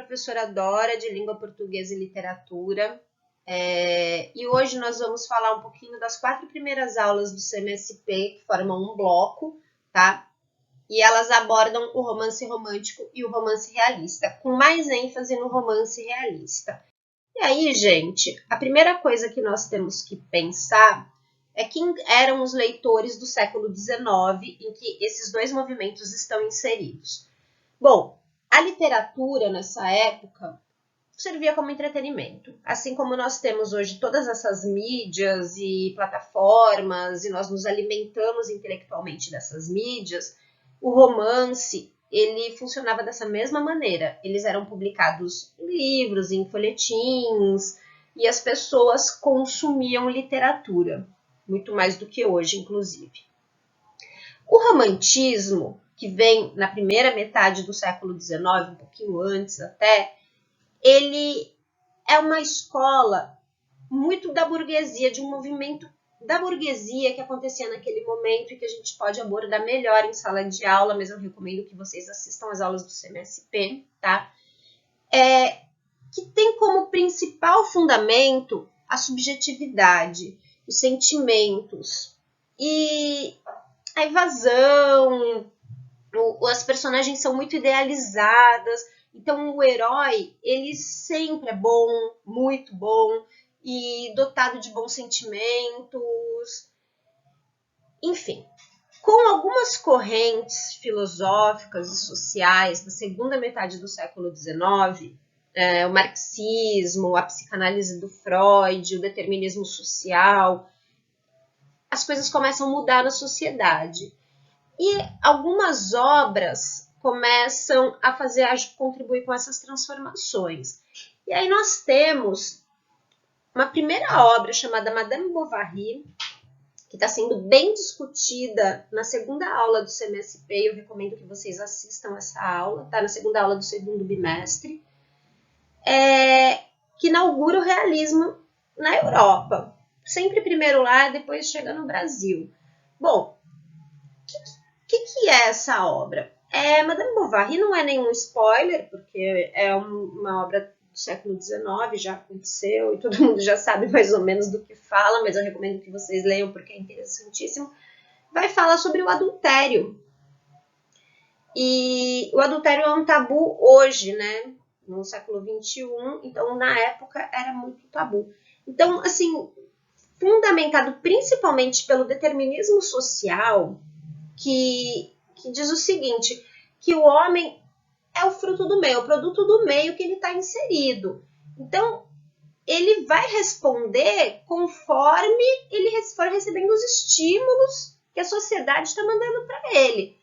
professora Dora, de Língua Portuguesa e Literatura, e hoje nós vamos falar um pouquinho das 4 primeiras aulas do CMSP, que formam um bloco, tá? E elas abordam o romance romântico e o romance realista, com mais ênfase no romance realista. E aí, gente, a primeira coisa que nós temos que pensar é quem eram os leitores do século XIX em que esses dois movimentos estão inseridos. Bom, a literatura nessa época servia como entretenimento. Assim como nós temos hoje todas essas mídias e plataformas e nós nos alimentamos intelectualmente dessas mídias, o romance, ele funcionava dessa mesma maneira. Eles eram publicados em livros, em folhetins, e as pessoas consumiam literatura, muito mais do que hoje, inclusive. O romantismo, que vem na primeira metade do século XIX, um pouquinho antes até, ele é uma escola muito da burguesia, de um movimento da burguesia que acontecia naquele momento e que a gente pode abordar melhor em sala de aula, mas eu recomendo que vocês assistam às aulas do CMSP, tá? Que tem como principal fundamento a subjetividade, os sentimentos e a evasão. As personagens são muito idealizadas, então o herói, ele sempre é bom, muito bom, e dotado de bons sentimentos. Enfim, com algumas correntes filosóficas e sociais da segunda metade do século XIX, o marxismo, a psicanálise do Freud, o determinismo social, as coisas começam a mudar na sociedade. E algumas obras começam a contribuir com essas transformações. E aí nós temos uma primeira obra chamada Madame Bovary, que está sendo bem discutida na segunda aula do CMSP. Eu recomendo que vocês assistam essa aula, tá? Na segunda aula do segundo bimestre, que inaugura o realismo na Europa. Sempre primeiro lá, depois chega no Brasil. Bom, o que é essa obra? Madame Bovary não é nenhum spoiler, porque é uma obra do século XIX, já aconteceu e todo mundo já sabe mais ou menos do que fala, mas eu recomendo que vocês leiam porque é interessantíssimo. Vai falar sobre o adultério. E o adultério é um tabu hoje, né? No século XXI, então na época era muito tabu. Então, assim, fundamentado principalmente pelo determinismo social, que diz o seguinte, que o homem é o fruto do meio, o produto do meio que ele está inserido. Então, ele vai responder conforme ele for recebendo os estímulos que a sociedade está mandando para ele.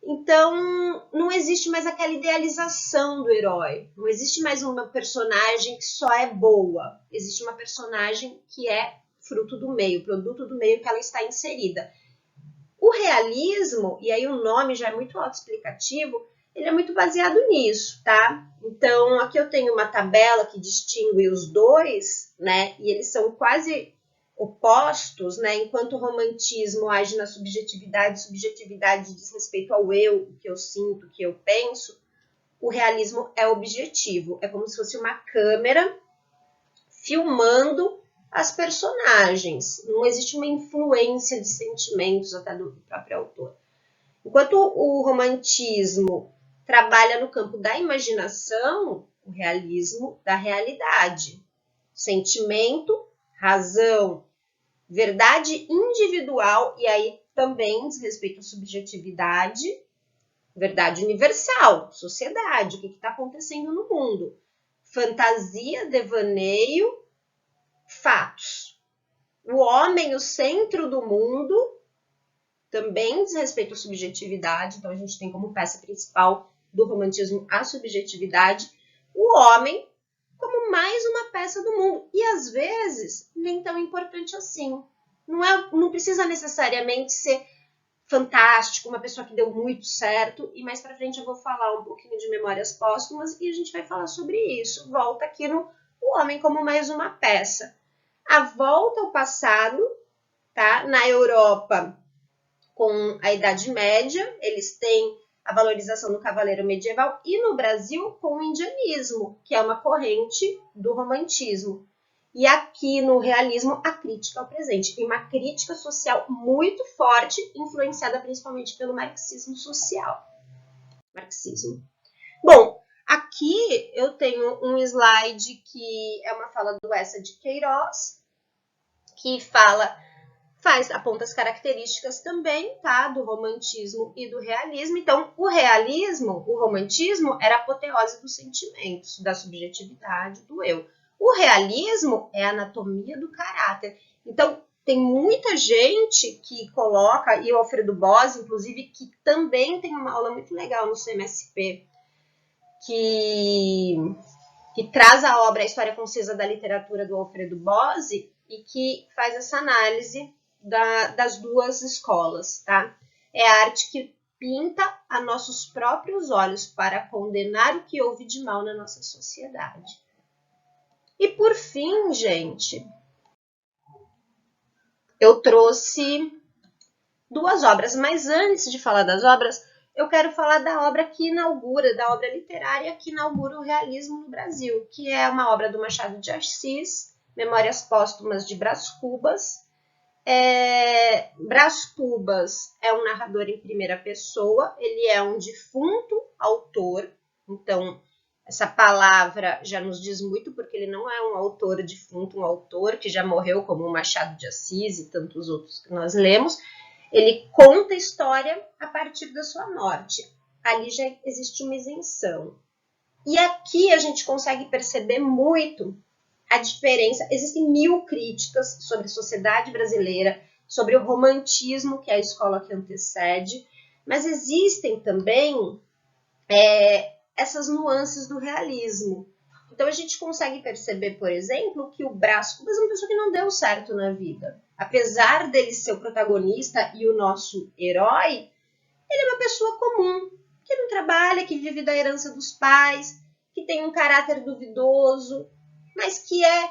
Então, não existe mais aquela idealização do herói. Não existe mais uma personagem que só é boa. Existe uma personagem que é fruto do meio, produto do meio que ela está inserida. O realismo, e aí o nome já é muito autoexplicativo, ele é muito baseado nisso, tá? Então, aqui eu tenho uma tabela que distingue os dois, né? E eles são quase opostos, né? Enquanto o romantismo age na subjetividade diz respeito ao eu, o que eu sinto, o que eu penso, o realismo é objetivo. É como se fosse uma câmera filmando as personagens. Não existe uma influência de sentimentos até do próprio autor. Enquanto o romantismo trabalha no campo da imaginação, o realismo da realidade. Sentimento, razão, verdade individual, e aí também diz respeito à subjetividade, verdade universal, sociedade, o que está acontecendo no mundo. Fantasia, devaneio, fatos. O homem, o centro do mundo, também diz respeito à subjetividade, então a gente tem como peça principal do romantismo a subjetividade, o homem como mais uma peça do mundo, e às vezes nem tão importante assim. Não precisa necessariamente ser fantástico, uma pessoa que deu muito certo, e mais pra frente eu vou falar um pouquinho de Memórias Póstumas e a gente vai falar sobre isso. Volta aqui no O Homem como mais uma peça. A volta ao passado, tá? Na Europa, com a Idade Média, eles têm a valorização do cavaleiro medieval, e no Brasil com o indianismo, que é uma corrente do romantismo. E aqui no realismo, a crítica ao presente, e uma crítica social muito forte, influenciada principalmente pelo marxismo social. Marxismo. Bom, aqui eu tenho um slide que é uma fala do Eça de Queiroz, que aponta as características também, tá, do romantismo e do realismo. Então, o romantismo era a apoteose dos sentimentos, da subjetividade, do eu. O realismo é a anatomia do caráter. Então, tem muita gente que coloca, e o Alfredo Bose, inclusive, que também tem uma aula muito legal no CMSP, que traz a obra A História Concisa da Literatura do Alfredo Bose e que faz essa análise das duas escolas, tá? É a arte que pinta a nossos próprios olhos para condenar o que houve de mal na nossa sociedade. E por fim, gente, eu trouxe duas obras, mas antes de falar das obras, eu quero falar da obra que inaugura, da obra literária que inaugura o realismo no Brasil, que é uma obra do Machado de Assis, Memórias Póstumas de Brás Cubas. Brás Cubas é um narrador em primeira pessoa, ele é um defunto autor, então essa palavra já nos diz muito, porque ele não é um autor defunto, um autor que já morreu, como o Machado de Assis e tantos outros que nós lemos. Ele conta a história a partir da sua morte. Ali já existe uma isenção. E aqui a gente consegue perceber muito a diferença. Existem 1000 críticas sobre a sociedade brasileira, sobre o romantismo, que é a escola que antecede, mas existem também essas nuances do realismo. Então a gente consegue perceber, por exemplo, que o Brás Cubas é uma pessoa que não deu certo na vida. Apesar dele ser o protagonista e o nosso herói, ele é uma pessoa comum, que não trabalha, que vive da herança dos pais, que tem um caráter duvidoso, mas que é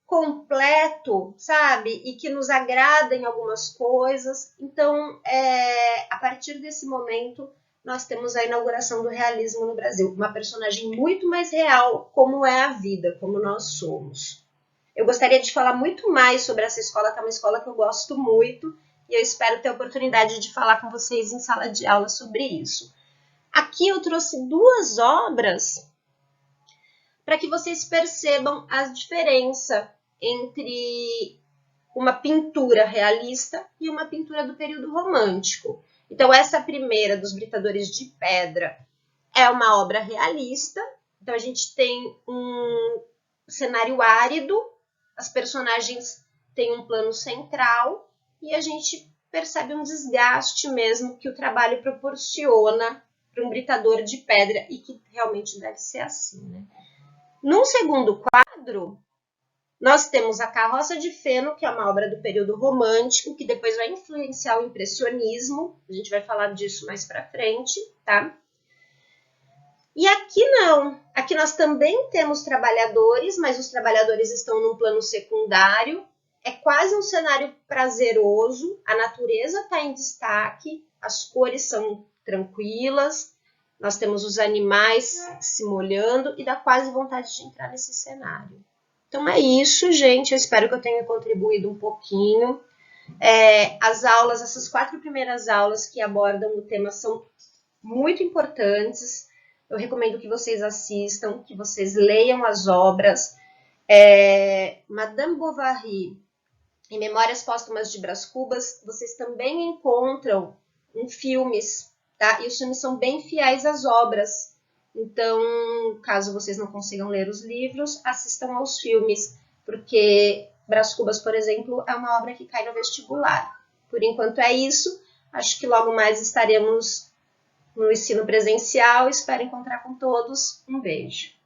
completo, sabe? E que nos agrada em algumas coisas. Então, a partir desse momento, nós temos a inauguração do realismo no Brasil. Uma personagem muito mais real, como é a vida, como nós somos. Eu gostaria de falar muito mais sobre essa escola, que é uma escola que eu gosto muito, e eu espero ter a oportunidade de falar com vocês em sala de aula sobre isso. Aqui eu trouxe duas obras para que vocês percebam a diferença entre uma pintura realista e uma pintura do período romântico. Então, essa primeira, dos Britadores de Pedra, é uma obra realista. Então, a gente tem um cenário árido, as personagens têm um plano central e a gente percebe um desgaste mesmo que o trabalho proporciona para um britador de pedra e que realmente deve ser assim, né? Num segundo quadro, nós temos A Carroça de Feno, que é uma obra do período romântico, que depois vai influenciar o impressionismo. A gente vai falar disso mais para frente, tá? E aqui não. Aqui nós também temos trabalhadores, mas os trabalhadores estão num plano secundário. É quase um cenário prazeroso. A natureza está em destaque, as cores são tranquilas. Nós temos os animais se molhando e dá quase vontade de entrar nesse cenário. Então é isso, gente. Eu espero que eu tenha contribuído um pouquinho. As aulas, essas 4 primeiras aulas que abordam o tema são muito importantes. Eu recomendo que vocês assistam, que vocês leiam as obras. Madame Bovary e Memórias Póstumas de Brás Cubas, vocês também encontram em filmes, tá? E os filmes são bem fiéis às obras. Então, caso vocês não consigam ler os livros, assistam aos filmes, porque Brás Cubas, por exemplo, é uma obra que cai no vestibular. Por enquanto é isso. Acho que logo mais estaremos no ensino presencial. Espero encontrar com todos. Um beijo.